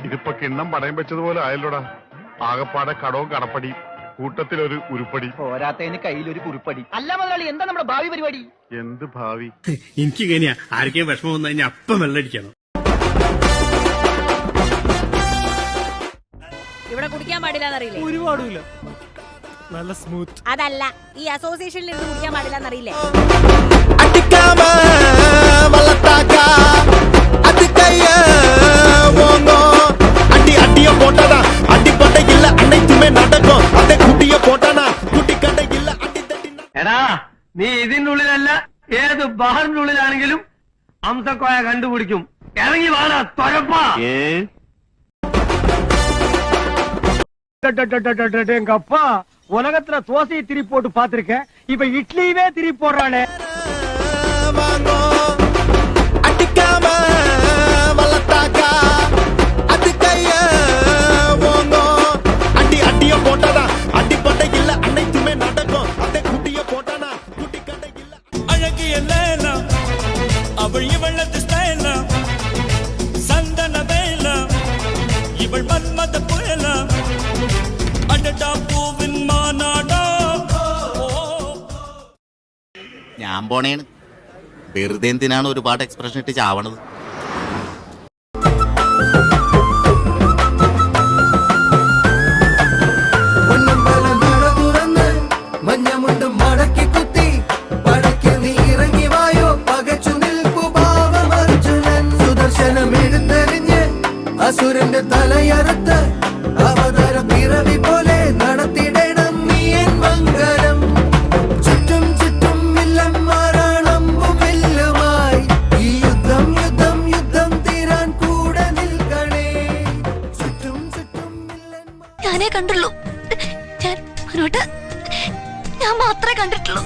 ഇതിപ്പോ കിണ്ണം പടയം വെച്ചതുപോലെ ആയല്ലോടാ. ആകപ്പാടെ കടവും കടപ്പടി, കൂട്ടത്തിലൊരു ഉരുപ്പടി, പോരാത്തതിന് കയ്യിലൊരു കുറിപ്പടി. അല്ല മുതലാളി, എന്താ നമ്മുടെ ഭാവി പരിപാടി? എന്ത് ഭാവി? എനിക്ക് ഇങ്ങനെയാ, ആർക്കും വിഷമം വന്നു കഴിഞ്ഞാൽ അപ്പം വെള്ളടിക്കണം. ഇവിടെ കുടിക്കാൻ പാടില്ലെന്നറിയില്ലേ? ഒരുപാടില്ല, നല്ല സ്മൂത്ത്. അതല്ല, ഈ അസോസിയേഷനിൽ ഇരുന്ന് കുടിക്കാൻ പാടില്ലെന്നറിയില്ലേ? എടാ, നീ ഇതിന്റെ ഉള്ളിലല്ല ഏത് ബാറിന്റെ ഉള്ളിലാണെങ്കിലും അംസക്കോയ കണ്ടുപിടിക്കും. ഇറങ്ങി വാടാ തൊരപ്പാ. எங்க அப்பா உலகத்துல தோசையை திரி போட்டு பாத்திருக்கேன், இப்ப இட்லியவே திரி போடுறானே. அவள் இவளது ஸ்டைல சந்தன வேல, இவள் மன்மத புயல, அடடா பூவின் மாநாடா. ഞാൻ പോണേണ്. വെറുതെ എന്തിനാണ് ഒരുപാട് എക്സ്പ്രഷൻ ഇട്ട് ചാവണത്? അസുരന്റെ തലയറുത്ത് അവതാര പിറവി പോലെ നടത്തിടണം നീ എൻ മംഗളം. ചുറ്റും ചുറ്റും വില്ലൻ മാറാണമ്പും വില്ലുമായി ഈ യുദ്ധം യുദ്ധം യുദ്ധം തീരാൻ കൂടെ നിൽക്കണേ. ചുറ്റും ചുറ്റും ഞാനേ കണ്ടുള്ളൂ, ഞാൻ മാത്രമേ കണ്ടിട്ടുള്ളൂ.